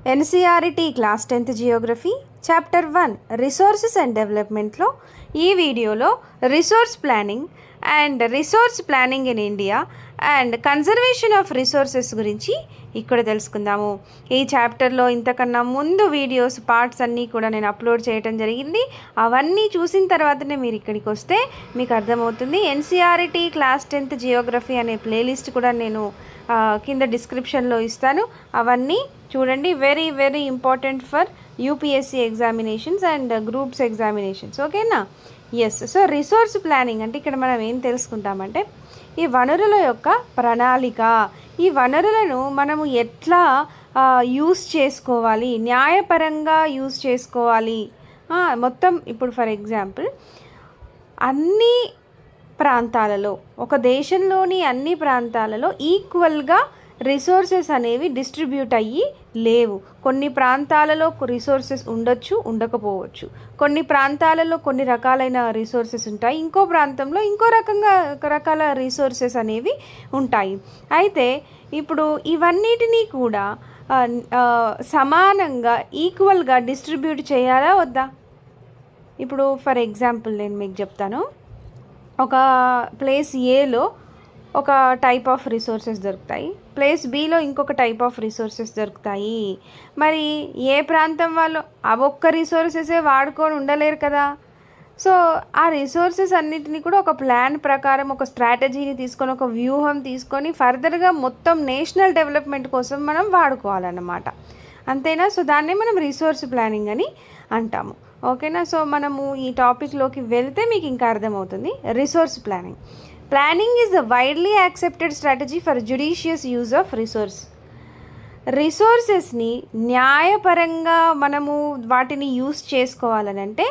NCERT class 10th Geography chapter 1 resources and డెవలప్మెంట్లో ఈ వీడియోలో resource planning in India and conservation of resources గురించి ఇక్కడ తెలుసుకుందాము. ఈ చాప్టర్లో ఇంతకన్నా ముందు వీడియోస్ పార్ట్స్ అన్నీ కూడా నేను అప్లోడ్ చేయడం జరిగింది. అవన్నీ చూసిన తర్వాతనే మీరు ఇక్కడికి వస్తే మీకు అర్థమవుతుంది. ఎన్సీఆర్టీ క్లాస్ 10th జియోగ్రఫీ అనే ప్లేలిస్ట్ కూడా నేను కింద డిస్క్రిప్షన్లో ఇస్తాను. అవన్నీ చూడండి. Very very important for UPSC examinations and groups examinations. ఓకేనా? ఎస్. సో రిసోర్స్ ప్లానింగ్ అంటే ఇక్కడ మనం ఏం తెలుసుకుంటామంటే ఈ వనరుల యొక్క ప్రణాళిక, ఈ వనరులను మనము ఎట్లా యూస్ చేసుకోవాలి, న్యాయపరంగా యూస్ చేసుకోవాలి మొత్తం. ఇప్పుడు ఫర్ ఎగ్జాంపుల్ అన్ని ప్రాంతాలలో, ఒక దేశంలోని అన్ని ప్రాంతాలలో ఈక్వల్గా రిసోర్సెస్ అనేవి డిస్ట్రిబ్యూట్ అయ్యి లేవు. కొన్ని ప్రాంతాలలో రిసోర్సెస్ ఉండొచ్చు, ఉండకపోవచ్చు. కొన్ని ప్రాంతాలలో కొన్ని రకాలైన రిసోర్సెస్ ఉంటాయి, ఇంకో ప్రాంతంలో ఇంకో రకాల రిసోర్సెస్ అనేవి ఉంటాయి. అయితే ఇప్పుడు ఇవన్నిటినీ కూడా సమానంగా ఈక్వల్గా డిస్ట్రిబ్యూట్ చేయాలా వద్దా? ఇప్పుడు ఫర్ ఎగ్జాంపుల్ నేను మీకు చెప్తాను. ఒక ప్లేస్ ఏలో ఒక టైప్ ఆఫ్ రిసోర్సెస్ దొరుకుతాయి, ప్లేస్ బిలో ఇంకొక టైప్ ఆఫ్ రిసోర్సెస్ దొరుకుతాయి. మరి ఏ ప్రాంతం వాళ్ళు ఆ ఒక్క రిసోర్సెసే వాడుకొని ఉండలేరు కదా. సో ఆ రిసోర్సెస్ అన్నిటినీ కూడా ఒక ప్లాన్ ప్రకారం, ఒక స్ట్రాటజీని తీసుకొని, ఒక వ్యూహం తీసుకొని ఫర్దర్గా మొత్తం నేషనల్ డెవలప్మెంట్ కోసం మనం వాడుకోవాలన్నమాట. అంతేనా? సో దాన్నే మనం రిసోర్స్ ప్లానింగ్ అని అంటాము. ఓకేనా? సో మనము ఈ టాపిక్లోకి వెళ్తే మీకు ఇంకా అర్థమవుతుంది. Resource planning is the widely accepted strategy for judicious use of రిసోర్సెస్ని న్యాయపరంగా మనము వాటిని యూజ్ చేసుకోవాలని అంటే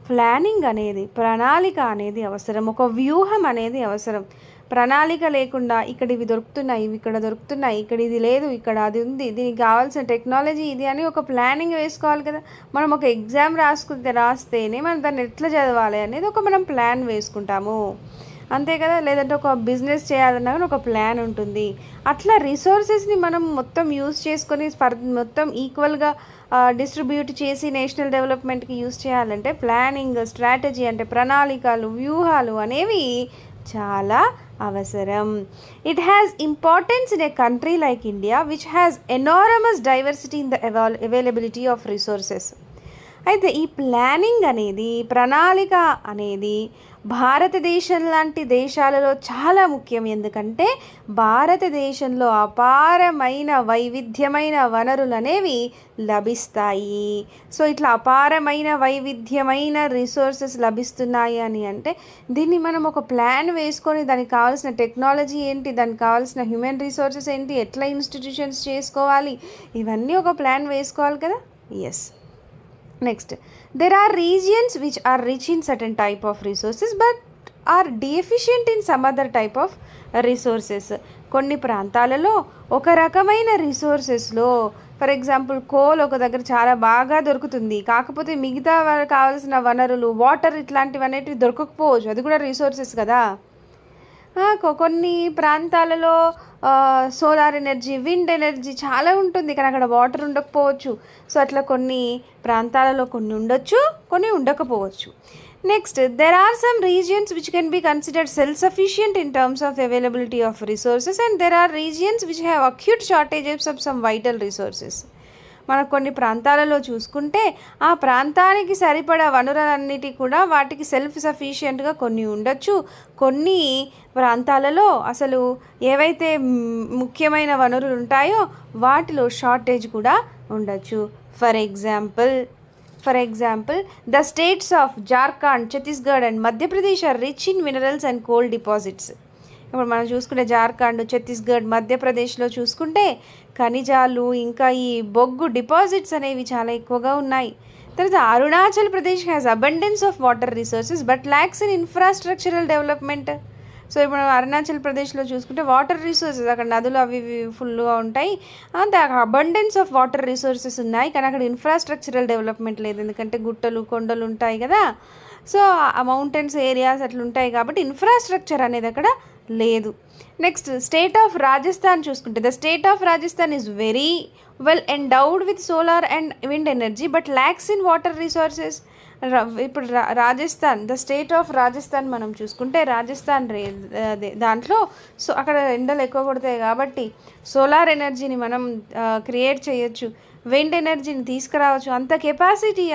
ప్లానింగ్ అనేది, ప్రణాళిక అనేది అవసరం, ఒక వ్యూహం అనేది అవసరం. ప్రణాళిక లేకుండా ఇక్కడ ఇవి దొరుకుతున్నాయి, ఇవి ఇక్కడ దొరుకుతున్నాయి, ఇక్కడ ఇది లేదు, ఇక్కడ అది ఉంది, దీనికి కావాల్సిన టెక్నాలజీ ఇది అని ఒక ప్లానింగ్ వేసుకోవాలి కదా. మనం ఒక ఎగ్జామ్ రాస్తేనే మనం దాన్ని ఎట్లా చదవాలి అనేది మనం ప్లాన్ వేసుకుంటాము, అంతే కదా. లేదంటే ఒక బిజినెస్ చేయాలన్నా కానీ ఒక ప్లాన్ ఉంటుంది. అట్లా రిసోర్సెస్ని మనం మొత్తం యూజ్ చేసుకొని మొత్తం ఈక్వల్గా డిస్ట్రిబ్యూట్ చేసి నేషనల్ డెవలప్మెంట్కి యూజ్ చేయాలంటే ప్లానింగ్, స్ట్రాటజీ అంటే ప్రణాళికలు, వ్యూహాలు అనేవి చాలా అవసరం. It has importance in a country like India which has enormous diversity in the availability of resources. అయితే ఈ ప్లానింగ్ అనేది, ప్రణాళిక అనేది భారతదేశం లాంటి దేశాలలో చాలా ముఖ్యం. ఎందుకంటే భారతదేశంలో అపారమైన వైవిధ్యమైన వనరులు అనేవి లభిస్తాయి. సో ఇట్లా అపారమైన వైవిధ్యమైన రిసోర్సెస్ లభిస్తున్నాయి అని అంటే దీన్ని మనం ఒక ప్లాన్ వేసుకొని దానికి కావాల్సిన టెక్నాలజీ ఏంటి, దానికి కావాల్సిన హ్యూమన్ రిసోర్సెస్ ఏంటి, ఎట్లా ఇన్స్టిట్యూషన్స్ చేసుకోవాలి, ఇవన్నీ ఒక ప్లాన్ వేసుకోవాలి కదా. Yes. Next, there are regions which are rich in certain type of resources but are deficient in some other type of resources. కొన్ని ప్రాంతాలలో ఒక రకమైన రిసోర్సెస్లో, ఫర్ ఎగ్జాంపుల్ కోల్ ఒక దగ్గర చాలా బాగా దొరుకుతుంది, కాకపోతే మిగతా కావాల్సిన వనరులు, వాటర్ ఇట్లాంటివన్నిటివి దొరకకపోవచ్చు. అది కూడా రిసోర్సెస్ కదా. కొన్ని ప్రాంతాలలో సోలార్ ఎనర్జీ, విండ్ ఎనర్జీ చాలా ఉంటుంది, కానీ అక్కడ వాటర్ ఉండకపోవచ్చు. సో అట్లా కొన్ని ప్రాంతాలలో కొన్ని ఉండొచ్చు, కొన్ని ఉండకపోవచ్చు. Next, there are some regions which can be considered self sufficient in terms of availability of resources and there are regions which have acute shortages of some vital resources. మనకు కొన్ని ప్రాంతాలలో చూసుకుంటే ఆ ప్రాంతానికి సరిపడా వనరులన్నిటి కూడా వాటికి సెల్ఫ్ సఫిషియెంట్గా కొన్ని ఉండొచ్చు. కొన్ని ప్రాంతాలలో అసలు ఏవైతే ముఖ్యమైన వనరులు ఉంటాయో వాటిలో షార్టేజ్ కూడా ఉండొచ్చు. For example the states of Jharkhand, Chhattisgarh and Madhya Pradesh are rich in minerals and coal deposits. ఇప్పుడు మనం చూసుకుంటే జార్ఖండ్, ఛత్తీస్గఢ్, మధ్యప్రదేశ్లో చూసుకుంటే ఖనిజాలు ఇంకా ఈ బొగ్గు డిపాజిట్స్ అనేవి చాలా ఎక్కువగా ఉన్నాయి. తర్వాత Arunachal Pradesh has abundance of water resources but lacks in infrastructural development. So ఇప్పుడు అరుణాచల్ ప్రదేశ్లో చూసుకుంటే వాటర్ రిసోర్సెస్, అక్కడ నదులు అవి ఫుల్గా ఉంటాయి, అబండెన్స్ ఆఫ్ వాటర్ రిసోర్సెస్ ఉన్నాయి, కానీ అక్కడ ఇన్ఫ్రాస్ట్రక్చరల్ డెవలప్మెంట్ లేదు. ఎందుకంటే గుట్టలు, కొండలు ఉంటాయి కదా. సో ఆ మౌంటైన్స్ ఏరియాస్ అట్లా ఉంటాయి కాబట్టి ఇన్ఫ్రాస్ట్రక్చర్ అనేది అక్కడ లేదు. నెక్స్ట్ స్టేట్ ఆఫ్ రాజస్థాన్ చూసుకుంటే the state of Rajasthan is very well endowed with solar and wind energy but lacks in water resources. ఇప్పుడు Rajasthan the state of Rajasthan మనం చూసుకుంటే రాజస్థాన్ దాంట్లో సో అక్కడ ఎండలు ఎక్కువ కొడతాయి కాబట్టి సోలార్ ఎనర్జీని మనం క్రియేట్ చేయొచ్చు, విండ్ ఎనర్జీని తీసుకురావచ్చు, అంత కెపాసిటీ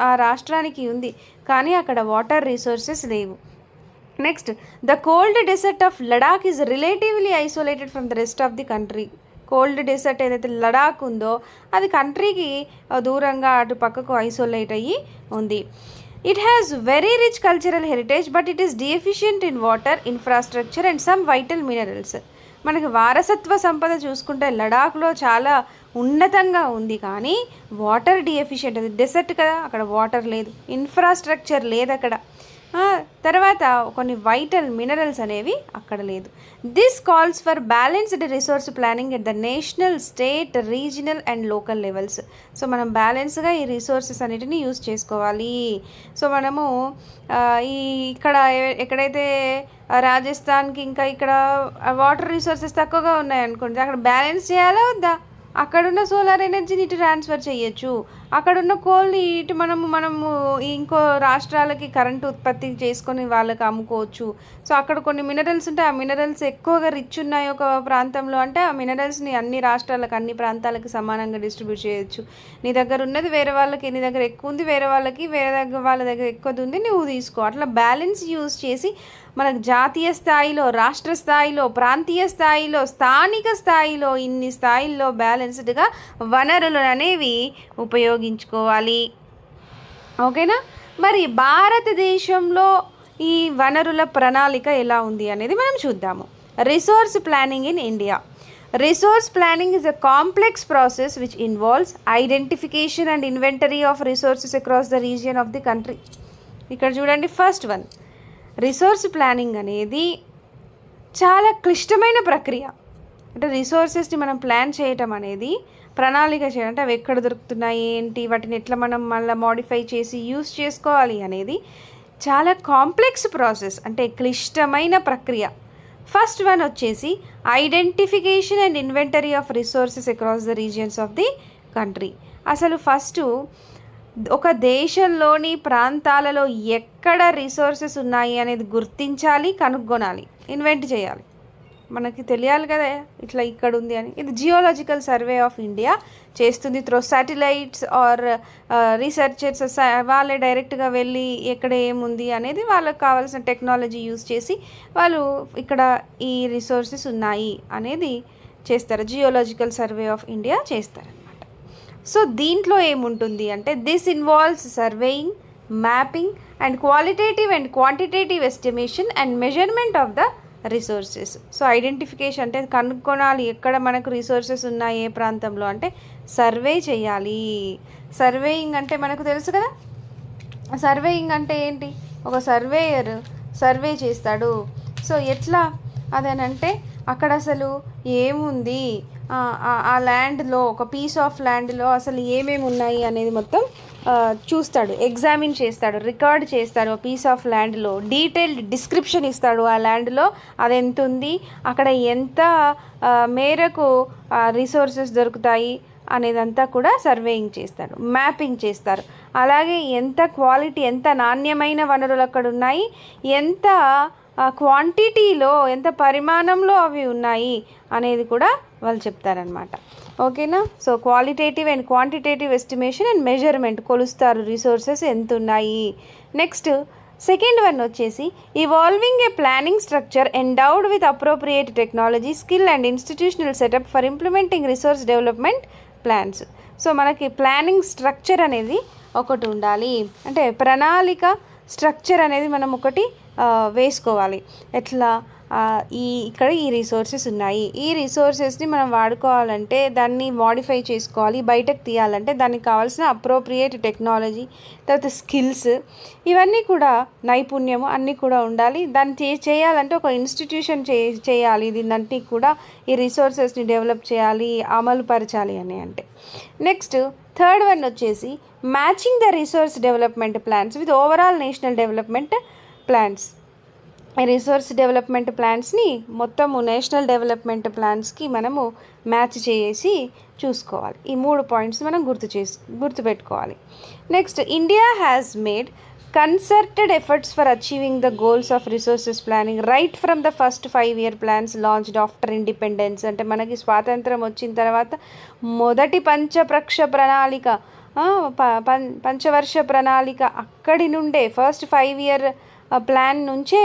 ఆ రాష్ట్రానికి ఉంది. కానీ అక్కడ వాటర్ రిసోర్సెస్ లేవు. Next the cold desert of Ladakh is relatively isolated from the rest of the country. Cold desert ఏదైతే లడాక్ ఉందో అది కంట్రీకి దూరంగా అటు పక్కకు ఐసోలేట్ అయ్యి ఉంది. It has very rich cultural heritage but it is deficient in water infrastructure and some vital minerals. మనకి వారసత్వ సంపద చూసుకుంటే లడాఖ్లో చాలా ఉన్నతంగా ఉంది కానీ వాటర్ డెఫిషియెంట్, అది డెసర్ట్ కదా, అక్కడ వాటర్ లేదు, ఇన్ఫ్రాస్ట్రక్చర్ లేదు అక్కడ. తర్వాత కొన్ని వైటల్ మినరల్స్ అనేవి అక్కడ లేదు. This calls for balanced resource planning at the national, state, regional and local levels. So మనం బ్యాలెన్స్గా ఈ రిసోర్సెస్ అన్నిటిని యూజ్ చేసుకోవాలి. సో మనము ఇక్కడ ఎక్కడైతే రాజస్థాన్కి ఇంకా ఇక్కడ వాటర్ రిసోర్సెస్ తక్కువగా ఉన్నాయనుకోండి, అక్కడ బ్యాలెన్స్ చేయాలా వద్దా? అక్కడున్న సోలార్ ఎనర్జీని ఇటు ట్రాన్స్ఫర్ చేయొచ్చు, అక్కడున్న కోల్ని ఇటు మనము ఇంకో రాష్ట్రాలకి కరెంటు ఉత్పత్తి చేసుకొని వాళ్ళకి అమ్ముకోవచ్చు. సో అక్కడ కొన్ని మినరల్స్ ఉంటాయి, ఆ మినరల్స్ ఎక్కువగా రిచ్ ఉన్నాయి ఒక ప్రాంతంలో అంటే ఆ మినరల్స్ని అన్ని రాష్ట్రాలకు అన్ని ప్రాంతాలకి సమానంగా డిస్ట్రిబ్యూట్ చేయొచ్చు. నీ దగ్గర ఉన్నది వేరే వాళ్ళకి, నీ దగ్గర ఎక్కువ ఉంది వేరే వాళ్ళకి, వాళ్ళ దగ్గర ఎక్కువది ఉంది నువ్వు తీసుకో. అట్లా బ్యాలెన్స్ యూజ్ చేసి మనకు జాతీయ స్థాయిలో, రాష్ట్ర స్థాయిలో, ప్రాంతీయ స్థాయిలో, స్థానిక స్థాయిలో ఇన్ని స్థాయిల్లో బ్యాలెన్స్డ్గా వనరులు అనేవి ఉపయోగించుకోవాలి. ఓకేనా? మరి భారతదేశంలో ఈ వనరుల ప్రణాళిక ఎలా ఉంది అనేది మనం చూద్దాము. Resource planning in India. Resource planning is a complex process which involves identification and inventory of resources across the region of the country. ఇక్కడ చూడండి, ఫస్ట్ వన్ రిసోర్స్ ప్లానింగ్ అనేది చాలా క్లిష్టమైన ప్రక్రియ. అంటే రిసోర్సెస్ని మనం ప్లాన్ చేయటం అనేది, ప్రణాళిక చేయడం అంటే అవి ఎక్కడ దొరుకుతున్నాయి ఏంటి, వాటిని ఎట్లా మనం మళ్ళీ మోడిఫై చేసి యూస్ చేసుకోవాలి అనేది చాలా కాంప్లెక్స్ ప్రాసెస్, అంటే క్లిష్టమైన ప్రక్రియ. ఫస్ట్ వన్ వచ్చేసి identification and inventory of resources across the regions of the country. అసలు ఫస్ట్ ఒక దేశంలోని ప్రాంతాలలో ఎక్కడ రిసోర్సెస్ ఉన్నాయి అనేది గుర్తించాలి, కనుగొనాలి, ఇన్వెంట్ చేయాలి. మనకి తెలియాలి కదా ఇట్లా ఇక్కడ ఉంది అని. ఇది జియోలాజికల్ సర్వే ఆఫ్ ఇండియా చేస్తుంది త్రూ శాటిలైట్స్ ఆర్ రీసెర్చర్స్. వాళ్ళే డైరెక్ట్గా వెళ్ళి ఎక్కడ ఏముంది అనేది వాళ్ళకి కావాల్సిన టెక్నాలజీ యూజ్ చేసి వాళ్ళు ఇక్కడ ఈ రిసోర్సెస్ ఉన్నాయి అనేది చేస్తారు. జియోలాజికల్ సర్వే ఆఫ్ ఇండియా చేస్తారనమాట. సో దీంట్లో ఏముంటుంది అంటే this involves surveying, mapping and qualitative and quantitative estimation and measurement of the resources. So identification అంటే కనుక్కొనాలి ఎక్కడ మనకు రిసోర్సెస్ ఉన్నాయి ఏ ప్రాంతంలో అంటే సర్వే చేయాలి. సర్వేయింగ్ అంటే మనకు తెలుసు కదా, సర్వేయింగ్ అంటే ఏంటి, ఒక సర్వేయర్ సర్వే చేస్తాడు. సో ఎట్లా అదేనంటే అక్కడ అసలు ఏముంది, ఆ ల్యాండ్లో ఒక పీస్ ఆఫ్ ల్యాండ్లో అసలు ఏమేమి ఉన్నాయి అనేది మొత్తం చూస్తాడు, ఎగ్జామిన్ చేస్తాడు, రికార్డ్ చేస్తాడు. ఆ పీస్ ఆఫ్ ల్యాండ్లో డీటెయిల్డ్ డిస్క్రిప్షన్ ఇస్తాడు, ఆ ల్యాండ్లో అది ఎంత ఉంది, అక్కడ ఎంత మేరకు రిసోర్సెస్ దొరుకుతాయి అనేదంతా కూడా సర్వేయింగ్ చేస్తాడు, మ్యాపింగ్ చేస్తారు. అలాగే ఎంత క్వాలిటీ, ఎంత నాణ్యమైన వనరులు అక్కడ ఉన్నాయి, ఎంత క్వాంటిటీలో, ఎంత పరిమాణంలో అవి ఉన్నాయి అనేది కూడా వాళ్ళు చెప్తారనమాట. ఓకేనా? So qualitative and quantitative estimation and measurement, కొలుస్తారు రిసోర్సెస్ ఎంత ఉన్నాయి. నెక్స్ట్ సెకండ్ వన్ వచ్చేసి evolving A planning structure endowed with appropriate technology, skill and institutional setup for implementing resource development plans. So మనకి ప్లానింగ్ స్ట్రక్చర్ అనేది ఒకటి ఉండాలి, అంటే ప్రణాళిక స్ట్రక్చర్ అనేది మనం ఒకటి వేసుకోవాలి. ఎట్లా ఇక్కడ ఈ రిసోర్సెస్ ఉన్నాయి, ఈ రిసోర్సెస్ని మనం వాడుకోవాలంటే దాన్ని మోడిఫై చేసుకోవాలి, బయటకు తీయాలంటే దానికి కావాల్సిన అప్రోప్రియేట్ టెక్నాలజీ, తర్వాత స్కిల్స్, ఇవన్నీ కూడా నైపుణ్యము అన్నీ కూడా ఉండాలి. దాన్ని చేయాలంటే ఒక ఇన్స్టిట్యూషన్ చేయాలి, దీన్ని కూడా ఈ రిసోర్సెస్ని డెవలప్ చేయాలి, అమలు పరచాలి అని అంటే. నెక్స్ట్ థర్డ్ వన్ వచ్చేసి matching the resource development plans with overall national development plans. Resource development ప్లాన్స్ని మొత్తము నేషనల్ డెవలప్మెంట్ ప్లాన్స్కి మనము మ్యాచ్ చేసి చూసుకోవాలి. ఈ 3 పాయింట్స్ మనం గుర్తుపెట్టుకోవాలి. Next, India has made concerted efforts for achieving the goals of resources planning right from the first 5-year plans launched after independence. అంటే మనకి స్వాతంత్రం వచ్చిన తర్వాత మొదటి పంచవర్ష ప్రణాళిక అక్కడి నుండే ఫస్ట్ 5-year ప్లాన్ నుంచే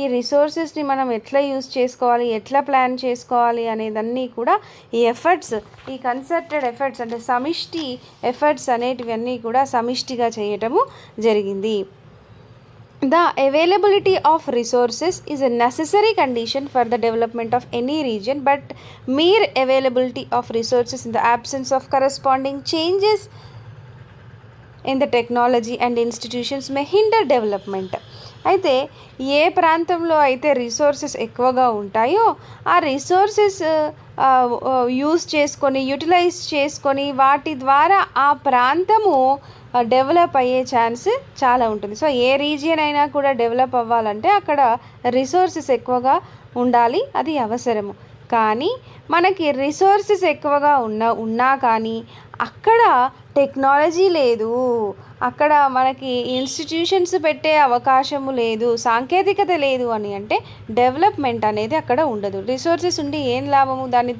ఈ రిసోర్సెస్ని మనం ఎట్లా యూజ్ చేసుకోవాలి, ఎట్లా ప్లాన్ చేసుకోవాలి అనేదన్నీ కూడా ఈ ఎఫర్ట్స్, ఈ కన్సర్టెడ్ ఎఫర్ట్స్ అంటే సమిష్టి ఎఫర్ట్స్ అనేటివన్నీ కూడా సమిష్టిగా చేయటము జరిగింది. The availability of resources is a necessary condition for the development of any region, but mere availability of resources in the absence of corresponding changes in the technology and institutions may hinder development. అయితే ఏ ప్రాంతంలో అయితే resources ఎక్కువగా ఉంటాయో ఆ resources use చేసుకొని utilise చేసుకొని వాటి ద్వారా ఆ ప్రాంతము డెవలప్ అయ్యే ఛాన్స్ చాలా ఉంటుంది. సో ఏ రీజియన్ అయినా కూడా డెవలప్ అవ్వాలంటే అక్కడ రిసోర్సెస్ ఎక్కువగా ఉండాలి, అది అవసరము. కానీ మనకి రిసోర్సెస్ ఎక్కువగా ఉన్నా కానీ అక్కడ టెక్నాలజీ లేదు, అక్కడ మనకి ఇన్స్టిట్యూషన్స్ పెట్టే అవకాశము లేదు, సాంకేతికత లేదు అని అంటే డెవలప్మెంట్ అనేది అక్కడ ఉండదు. రిసోర్సెస్ ఉండి ఏం లాభము, దాన్ని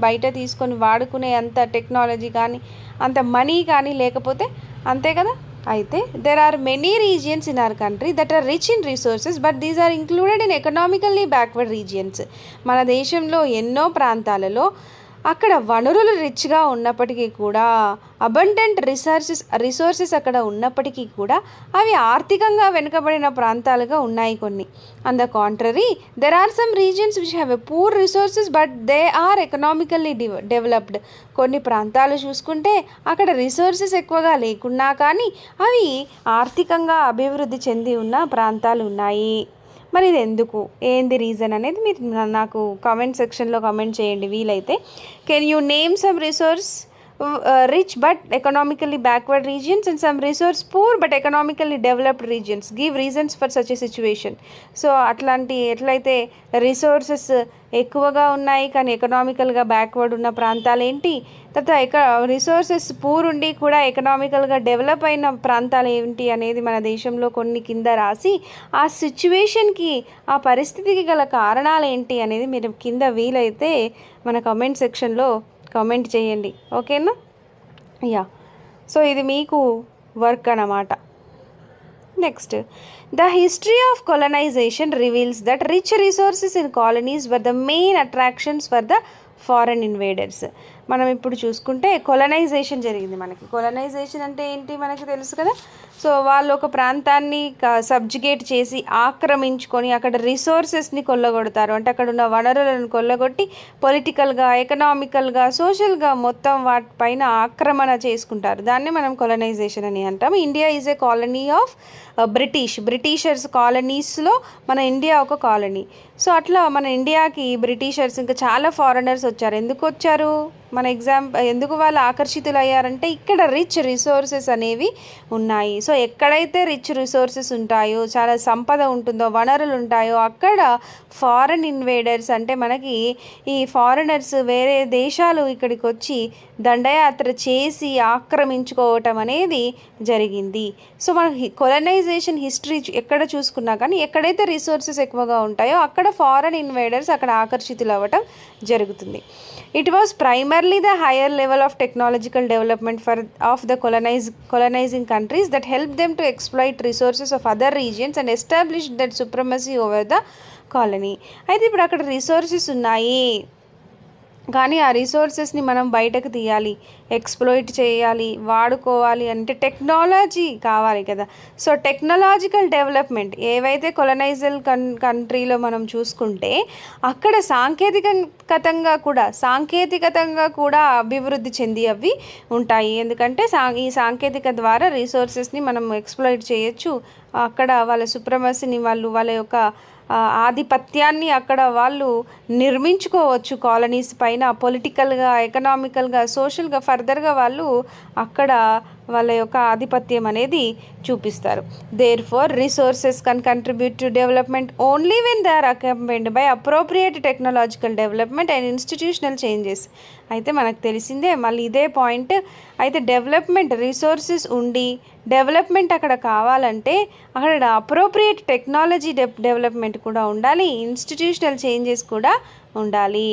బయట తీసుకొని వాడుకునే అంత టెక్నాలజీ కానీ అంత మనీ కానీ లేకపోతే అంతే కదా. అయితే there are many regions in our country that are rich in resources but these are included in economically backward regions. మన దేశంలో ఎన్నో ప్రాంతాలలో అక్కడ వనరులు రిచ్గా ఉన్నప్పటికీ కూడా అబండెంట్ రిసోర్సెస్ అక్కడ ఉన్నప్పటికీ కూడా అవి ఆర్థికంగా వెనుకబడిన ప్రాంతాలుగా ఉన్నాయి కొన్ని. On the contrary there are some regions which have a poor resources but they are economically developed. కొన్ని ప్రాంతాలు చూసుకుంటే అక్కడ రిసోర్సెస్ ఎక్కువగా లేకున్నా కానీ అవి ఆర్థికంగా అభివృద్ధి చెంది ఉన్న ప్రాంతాలు ఉన్నాయి. మరి ఇది ఎందుకు, ఏంది రీజన్ అనేది మీరు నాకు కామెంట్ సెక్షన్లో కామెంట్ చేయండి వీలైతే. Can you name some resource rich but economically backward regions and some resource poor but economically developed regions, give reasons for such a situation. So ఎట్లయితే రిసోర్సెస్ ఎక్కువగా ఉన్నాయి కానీ ఎకనామికల్గా బ్యాక్వర్డ్ ఉన్న ప్రాంతాలు ఏంటి, తర్వాత రిసోర్సెస్ పూర్ ఉండి కూడా ఎకనామికల్గా డెవలప్ అయిన ప్రాంతాలు ఏంటి అనేది మన దేశంలో కొన్ని కింద రాసి ఆ సిచ్యువేషన్కి ఆ పరిస్థితికి గల కారణాలు ఏంటి అనేది మీరు కింద వీలైతే మన కామెంట్ సెక్షన్లో కామెంట్ చేయండి, ఓకేనా. యా, సో ఇది మీకు వర్క్ అన్నమాట. Next, the history of colonisation reveals that rich resources in colonies were the main attractions for the foreign invaders. మనం ఇప్పుడు చూసుకుంటే కొలనైజేషన్ జరిగింది. మనకి కొలనైజేషన్ అంటే ఏంటి మనకి తెలుసు కదా. సో వాళ్ళు ఒక ప్రాంతాన్ని సబ్జుగేట్ చేసి ఆక్రమించుకొని అక్కడ రిసోర్సెస్ని కొల్లగొడతారు. అంటే అక్కడ ఉన్న వనరులను కొల్లగొట్టి పొలిటికల్గా, ఎకనామికల్గా, సోషల్గా మొత్తం వాటిపైన ఆక్రమణ చేసుకుంటారు. దాన్ని మనం కొలనైజేషన్ అని అంటాం. India is a colony of Britishers కాలనీస్లో మన ఇండియా ఒక కాలనీ. సో అట్లా మన ఇండియాకి బ్రిటిషర్స్ ఇంకా చాలా ఫారినర్స్ వచ్చారు. ఎందుకు వచ్చారు, ఎందుకు వాళ్ళు ఆకర్షితులు అయ్యారంటే ఇక్కడ రిచ్ రిసోర్సెస్ అనేవి ఉన్నాయి. సో ఎక్కడైతే రిచ్ రిసోర్సెస్ ఉంటాయో, చాలా సంపద ఉంటుందో, వనరులు ఉంటాయో అక్కడ ఫారెన్ ఇన్వేడర్స్ అంటే మనకి ఈ ఫారినర్స్ వేరే దేశాలు ఇక్కడికి వచ్చి దండయాత్ర చేసి ఆక్రమించుకోవటం అనేది జరిగింది. సో మన కొలనైజేషన్ హిస్టరీ ఎక్కడ చూసుకున్నా కానీ ఎక్కడైతే రిసోర్సెస్ ఎక్కువగా ఉంటాయో అక్కడ ఫారెన్ ఇన్వేడర్స్ అక్కడ ఆకర్షితులు అవ్వటం జరుగుతుంది. It was primarily the higher level of technological development of the colonizing countries that helped them to exploit resources of other regions and establish that supremacy over the colony. అయితే ఇప్పుడు అక్కడ resources ఉన్నాయి కానీ ఆ రిసోర్సెస్ని మనం బయటకు తీయాలి, ఎక్స్ప్లోయిట్ చేయాలి, వాడుకోవాలి అంటే టెక్నాలజీ కావాలి కదా. సో టెక్నాలజికల్ డెవలప్మెంట్ ఏవైతే కొలనైజల్ కంట్రీలో మనం చూసుకుంటే అక్కడ సాంకేతికతంగా కూడా అభివృద్ధి చెంది అవి ఉంటాయి. ఎందుకంటే ఈ సాంకేతిక ద్వారా రిసోర్సెస్ని మనం ఎక్స్ప్లోయిట్ చేయొచ్చు. అక్కడ వాళ్ళ సుప్రమసీని వాళ్ళ యొక్క ఆధిపత్యాన్ని అక్కడ వాళ్ళు నిర్మించుకోవచ్చు కాలనీస్ పైన. పొలిటికల్గా, ఎకనామికల్గా, సోషల్గా ఫర్దర్గా వాళ్ళు అక్కడ వాళ్ళ యొక్క ఆధిపత్యం అనేది చూపిస్తారు. Therefore resources can contribute to development only when they are accompanied by appropriate technological development and institutional changes. అయితే మనకు తెలిసిందే మళ్ళీ ఇదే పాయింట్. అయితే డెవలప్మెంట్ రిసోర్సెస్ ఉండి డెవలప్మెంట్ అక్కడ కావాలంటే అక్కడ అప్రోప్రియేట్ టెక్నాలజీ డెవలప్మెంట్ కూడా ఉండాలి, ఇన్స్టిట్యూషనల్ చేంజెస్ కూడా ఉండాలి.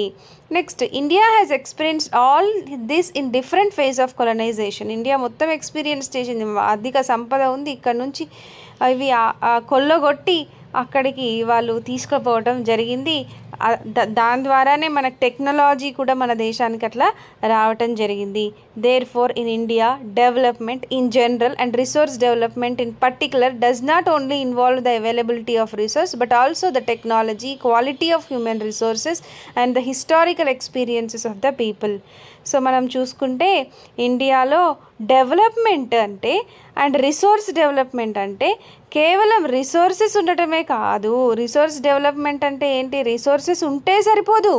Next, India has experienced all this in different phase of colonisation. India మొత్తం ఎక్స్పీరియన్స్ చేసింది. అధిక సంపద ఉంది, ఇక్కడ నుంచి అవి కొల్లగొట్టి అక్కడికి వాళ్ళు తీసుకుపోవడం జరిగింది. దాని ద్వారానే మనకు టెక్నాలజీ కూడా మన దేశానికి అట్లా రావటం జరిగింది. Therefore in India development in general and resource development in particular does not only involve the availability of resource but also the technology, quality of human resources and the historical experiences of the people. So మనం చూసుకుంటే ఇండియాలో development అంటే and resource development అంటే కేవలం resources ఉండటమే కాదు. Resource development అంటే ఏంటి? రిసోర్సెస్ ఉంటే సరిపోదు,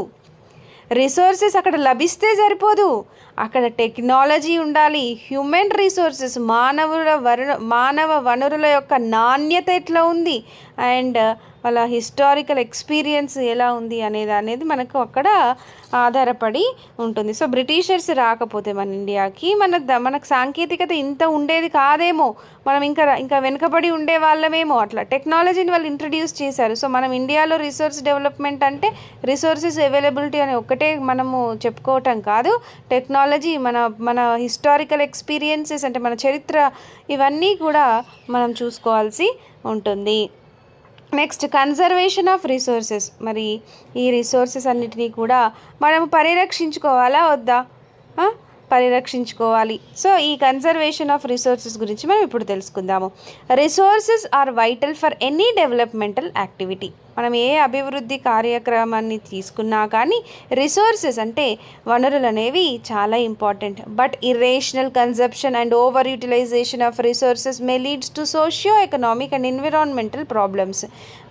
రిసోర్సెస్ అక్కడ లభిస్తే సరిపోదు, అక్కడ టెక్నాలజీ ఉండాలి, హ్యూమన్ రిసోర్సెస్ మానవ వనరుల యొక్క నాణ్యత ఎట్లా ఉంది అండ్ వాళ్ళ హిస్టారికల్ ఎక్స్పీరియన్స్ ఎలా ఉంది అనేది మనకు అక్కడ ఆధారపడి ఉంటుంది. సో బ్రిటిషర్స్ రాకపోతే మన ఇండియాకి మనకు సాంకేతికత ఇంత ఉండేది కాదేమో, మనం ఇంకా వెనుకబడి ఉండే వాళ్ళమేమో. అట్లా టెక్నాలజీని వాళ్ళు ఇంట్రడ్యూస్ చేశారు. సో మనం ఇండియాలో రిసోర్స్ డెవలప్మెంట్ అంటే రిసోర్సెస్ అవైలబిలిటీ అని ఒక్కటే మనము చెప్పుకోవటం కాదు, టెక్నాలజీ, మన హిస్టారికల్ ఎక్స్పీరియన్సెస్ అంటే మన చరిత్ర, ఇవన్నీ కూడా మనం చూసుకోవాల్సి ఉంటుంది. Next, conservation of resources. మరి ఈ రిసోర్సెస్ అన్నిటినీ కూడా మనం పరిరక్షించుకోవాలా వద్దా? పరిరక్షించుకోవాలి. సో ఈ కన్జర్వేషన్ ఆఫ్ రిసోర్సెస్ గురించి మనం ఇప్పుడు తెలుసుకుందాము. Resources are vital for any developmental activity. మనం ఏ అభివృద్ధి కార్యక్రమాన్ని తీసుకున్నా కానీ రిసోర్సెస్ అంటే వనరులు అనేవి చాలా important. But irrational consumption and over utilization of resources may leads to socio economic and environmental problems.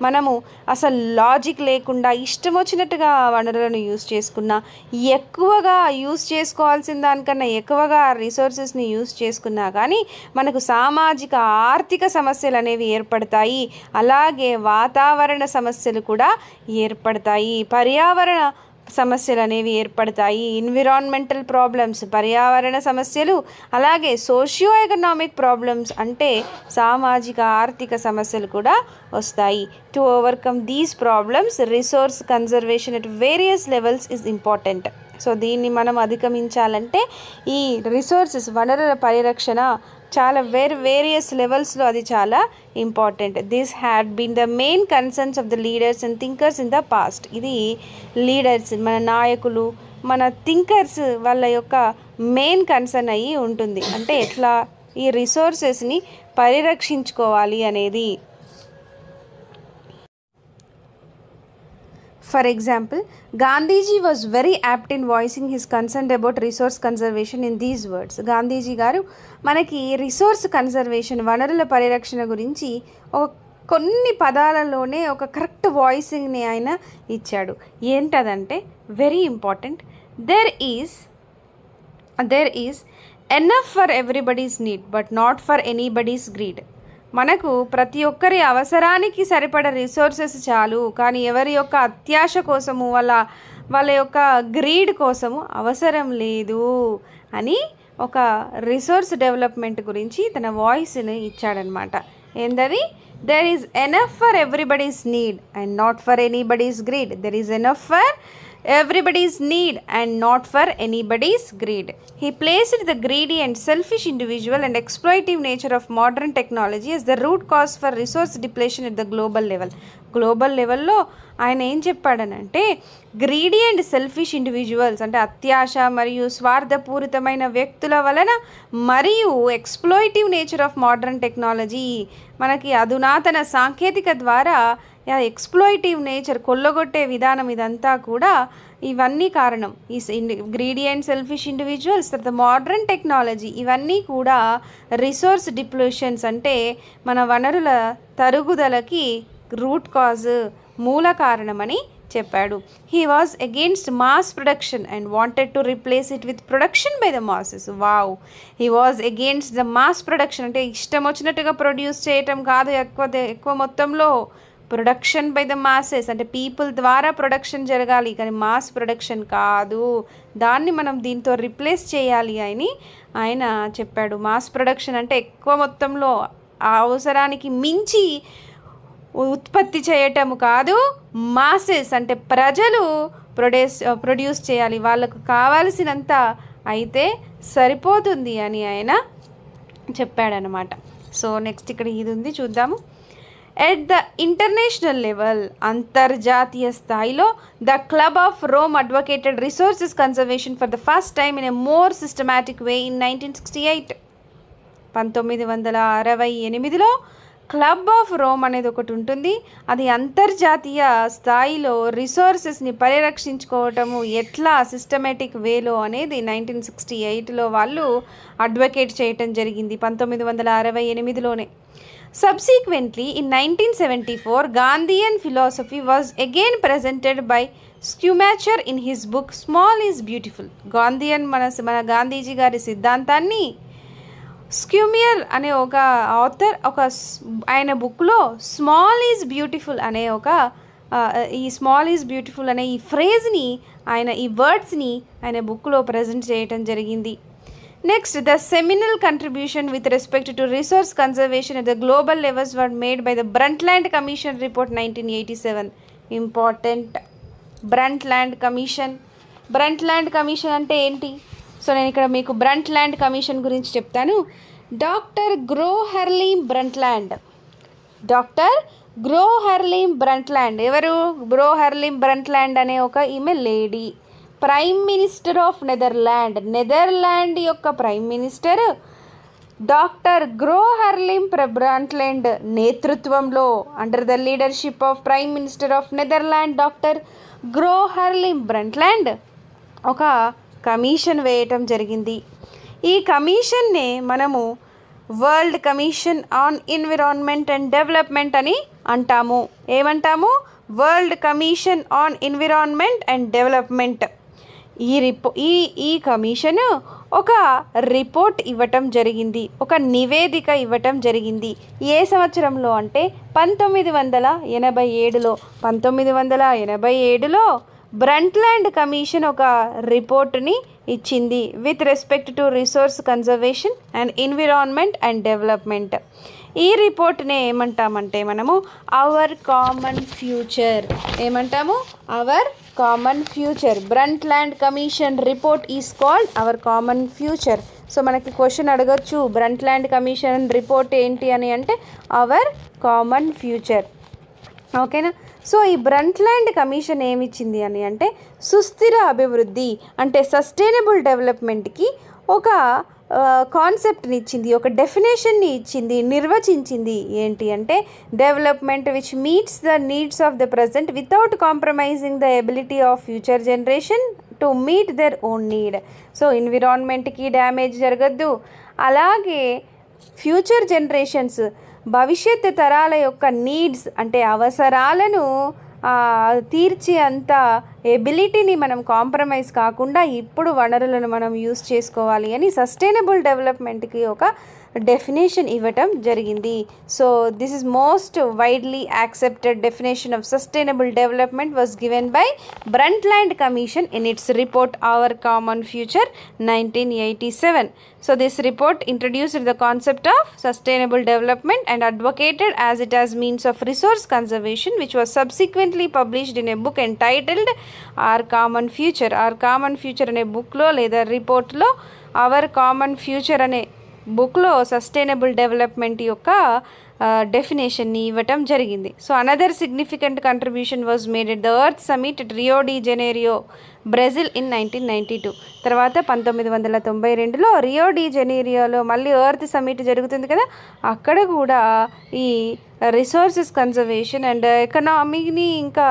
మనము అసలు లాజిక్ లేకుండా ఇష్టం వచ్చినట్టుగా వనరులను యూజ్ చేసుకున్నా, ఎక్కువగా యూజ్ చేసుకోవాల్సిన దానికన్నా ఎక్కువగా రిసోర్సెస్ని యూజ్ చేసుకున్నా కానీ మనకు సామాజిక ఆర్థిక సమస్యలు అనేవి ఏర్పడతాయి. అలాగే వాతావరణ సమస్యలు కూడా ఏర్పడతాయి, పర్యావరణ సమస్యలు అనేవి ఏర్పడతాయి. ఎన్విరాన్మెంటల్ ప్రాబ్లమ్స్, పర్యావరణ సమస్యలు, అలాగే సోషియో ఎకనామిక్ ప్రాబ్లమ్స్ అంటే సామాజిక ఆర్థిక సమస్యలు కూడా వస్తాయి. To overcome these problems resource conservation at various levels is important. So దీన్ని మనం అధిగమించాలంటే ఈ రిసోర్సెస్ వనరుల పరిరక్షణ చాలా వేరియస్ లెవెల్స్లో అది చాలా important. This had been the main concerns of the leaders and thinkers in the past. ఇది లీడర్స్, మన నాయకులు, మన థింకర్స్ వాళ్ళ యొక్క మెయిన్ కన్సర్న్ అయ్యి ఉంటుంది. అంటే ఎట్లా ఈ రిసోర్సెస్ని పరిరక్షించుకోవాలి అనేది. For example, Gandhiji was very apt in voicing his concern about resource conservation in these words. Gandhiji గారు మనకి రిసోర్స్ కన్జర్వేషన్, వనరుల పరిరక్షణ గురించి కొన్ని పదాలలోనే ఒక కరెక్ట్ వాయిసింగ్ని ఆయన ఇచ్చాడు. ఏంటదంటే very important. There is enough for everybody's need but not for anybody's greed. మనకు ప్రతి ఒక్కరి అవసరానికి సరిపడ రిసోర్సెస్ చాలు, కానీ ఎవరి యొక్క అత్యాశ కోసము వాళ్ళ యొక్క గ్రీడ్ కోసము అవసరం లేదు అని ఒక రిసోర్స్ డెవలప్మెంట్ గురించి తన వాయిస్ని ఇచ్చాడనమాట. ఏంటది? There is enough for everybody's need and not for anybody's greed. There is enough for everybody's need and not for anybody's greed. He placed the greedy and selfish individual and exploitative nature of modern technology as the root cause for resource depletion at the global level. Global లెవెల్లో ఆయన ఏం చెప్పాడనంటే greedy and selfish individuals అంటే అత్యాశ మరియు స్వార్థపూరితమైన వ్యక్తుల వలన మరియు ఎక్స్ప్లోయిటివ్ నేచర్ ఆఫ్ మోడర్న్ టెక్నాలజీ, మనకి అధునాతన సాంకేతిక ద్వారా ఎక్స్ప్లోయిటివ్ నేచర్, కొల్లగొట్టే విధానం, ఇదంతా కూడా ఇవన్నీ కారణం. ఈ గ్రీడీ అండ్ సెల్ఫిష్ ఇండివిజువల్స్, తర్వాత మోడర్న్ టెక్నాలజీ, ఇవన్నీ కూడా రిసోర్స్ డిప్లేషన్స్ అంటే మన వనరుల తరుగుదలకి రూట్ కాజ్, మూల కారణమని చెప్పాడు. He was against mass production and wanted to replace it with production by the masses. Wow, he was against the mass production అంటే ఇష్టం వచ్చినట్టుగా ప్రొడ్యూస్ చేయటం కాదు, ఎక్కువ మొత్తంలో ప్రొడక్షన్ బై ద మాసెస్ అంటే పీపుల్ ద్వారా ప్రొడక్షన్ జరగాలి, కానీ మాస్ ప్రొడక్షన్ కాదు, దాన్ని మనం దీంతో రీప్లేస్ చేయాలి అని ఆయన చెప్పాడు. మాస్ ప్రొడక్షన్ అంటే ఎక్కువ మొత్తంలో అవసరానికి మించి ఉత్పత్తి చేయటము కాదు, మాసెస్ అంటే ప్రజలు ప్రొడ్యూస్ చేయాలి, వాళ్ళకు కావాల్సినంత అయితే సరిపోతుంది అని ఆయన చెప్పాడనమాట. సో నెక్స్ట్ ఇక్కడ ఇది ఉంది, చూద్దాము. ఎట్ ద ఇంటర్నేషనల్ లెవెల్ అంతర్జాతీయ స్థాయిలో the club of Rome advocated resources conservation for the first time in a more systematic way in 1968. 1968లో క్లబ్ ఆఫ్ రోమ్ అనేది ఒకటి ఉంటుంది. అది అంతర్జాతీయ స్థాయిలో రిసోర్సెస్ని పరిరక్షించుకోవటము ఎట్లా సిస్టమేటిక్ వేలో అనేది 1968లో వాళ్ళు అడ్వకేట్ చేయటం జరిగింది, 1968లోనే. Subsequently, in 1974, Gandhian philosophy was again presented by Schumacher in his book Small is Beautiful. Gandhian మన గాంధీజీ గారి సిద్ధాంతాన్ని స్క్యూమియర్ అనే ఒక ఆథర్ ఆయన బుక్లో స్మాల్ ఈజ్ బ్యూటిఫుల్ అనే ఈ స్మాల్ ఈజ్ బ్యూటిఫుల్ అనే ఈ ఫ్రేజ్ని ఈ వర్డ్స్ని ఆయన బుక్లో ప్రజెంట్ చేయటం జరిగింది. Next, the seminal contribution with respect to resource conservation at the global levels were made by the Brundtland Commission report 1987. Important. Brundtland Commission. Brundtland Commission అంటే ఏంటి? సో నేను ఇక్కడ మీకు బ్రంట్లాండ్ కమిషన్ గురించి చెప్తాను. Doctor Gro Harlem Brundtland. Doctor Gro Harlem Brundtland ఎవరు? Gro Harlem Brundtland అనే ఈమె lady, prime minister of Netherland యొక్క prime minister doctor Gro Harlem Brundtland నేతృత్వంలో under the leadership of prime minister of Netherland doctor Gro Harlem Brundtland ఒక commission వేయటం జరిగింది. ఈ కమిషన్నే మనము world commission on environment and development అని అంటాము. ఏమంటాము? World commission on environment and development. ఈ కమిషన్ ఒక రిపోర్ట్ ఇవ్వటం జరిగింది, ఒక నివేదిక ఇవ్వటం జరిగింది. ఏ సంవత్సరంలో అంటే 1987లో. 1987లో బ్రంట్లాండ్ కమిషన్ ఒక రిపోర్ట్ని ఇచ్చింది with respect to resource conservation and environment and development. ఈ రిపోర్ట్నే ఏమంటామంటే మనము అవర్ కామన్ ఫ్యూచర్. ఏమంటాము? Our common future. Brundtland commission report is called our common future. So మనకి క్వశ్చన్ అడగచ్చు, బ్రంట్లాండ్ కమిషన్ రిపోర్ట్ ఏంటి అని అంటే అవర్ కామన్ ఫ్యూచర్. ఓకేనా? సో ఈ బ్రంట్లాండ్ కమిషన్ ఏమిచ్చింది అని అంటే సుస్థిర అభివృద్ధి అంటే సస్టైనబుల్ డెవలప్మెంట్కి ఒక కాన్సెప్ట్ని ఇచ్చింది, ఒక డెఫినేషన్ని ఇచ్చింది, నిర్వచించింది. ఏంటి అంటే development which meets the needs of the present without compromising the ability of future generation to meet their own need. So ఎన్విరాన్మెంట్కి డ్యామేజ్ జరగద్దు, అలాగే ఫ్యూచర్ జనరేషన్స్ భవిష్యత్ తరాల యొక్క నీడ్స్ అంటే అవసరాలను తీర్చే అంత ఎబిలిటీని మనం కాంప్రమైజ్ కాకుండా ఇప్పుడు వనరులను మనం యూస్ చేసుకోవాలి అని సస్టైనబుల్ డెవలప్మెంట్కి ఒక డెఫినేషన్ ఇవ్వటం జరిగింది. So this is most widely accepted definition of sustainable development was given by Brundtland commission in its report our common future 1987. So this report introduced the concept of sustainable development and advocated as it as means of resource conservation, which was subsequently published in a book entitled Our Common Future. Our Common Future అనే బుక్లో లేదా రిపోర్ట్లో hour common future అనే బుక్లో sustainable development యొక్క డెఫినేషన్ని ఇవ్వటం జరిగింది. So another significant contribution was made at the earth summit at Rio de Janeiro Brazil in 1992. తర్వాత 1992లో రియో డి జెనేరియోలో మళ్ళీ ఎర్త్ సమిట్ జరుగుతుంది కదా, అక్కడ కూడా ఈ రిసోర్సెస్ కన్జర్వేషన్ అండ్ ఎకనామీని ఇంకా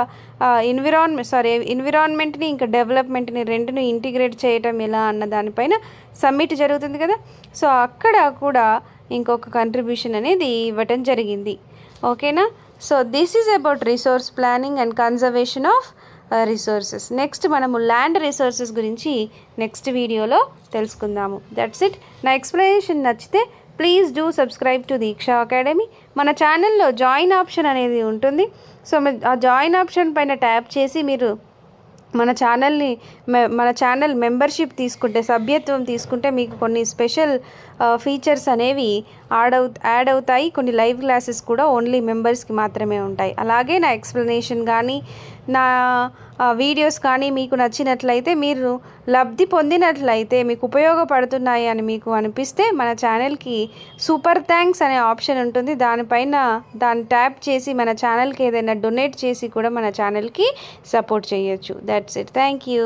ఎన్విరాన్మెంట్ని ఇంకా డెవలప్మెంట్ని రెండుని ఇంటిగ్రేట్ చేయటం ఎలా అన్న దానిపైన సమ్మిట్ జరుగుతుంది కదా. సో అక్కడ కూడా ఇంకొక కంట్రిబ్యూషన్ అనేది ఇవ్వటం జరిగింది. ఓకేనా? So this is about resource planning and conservation of resources. Next మనము ల్యాండ్ రిసోర్సెస్ గురించి నెక్స్ట్ వీడియోలో తెలుసుకుందాము. That's it. నా ఎక్స్ప్లెనేషన్ నచ్చితే please do subscribe to Deeksha academy. మన ఛానల్లో జాయిన్ ఆప్షన్ అనేది ఉంటుంది. సో ఆ జాయిన్ ఆప్షన్ పైన ట్యాప్ చేసి మీరు మన ఛానల్ మెంబర్షిప్ తీసుకుంటే, సభ్యత్వం తీసుకుంటే మీకు కొన్ని స్పెషల్ ఫీచర్స్ అనేవి యాడ్ అవుతాయి. కొన్ని లైవ్ క్లాసెస్ కూడా ఓన్లీ మెంబర్స్కి మాత్రమే ఉంటాయి. అలాగే నా ఎక్స్ప్లెనేషన్ కానీ నా వీడియోస్ కానీ మీకు నచ్చినట్లయితే, మీరు లబ్ధి పొందినట్లయితే, మీకు ఉపయోగపడుతున్నాయి అని మీకు అనిపిస్తే మన ఛానల్కి సూపర్ థ్యాంక్స్ అనే ఆప్షన్ ఉంటుంది. దాన్ని ట్యాప్ చేసి మన ఛానల్కి ఏదైనా డొనేట్ చేసి కూడా మన ఛానల్కి సపోర్ట్ చేయొచ్చు. That's it. Thank you.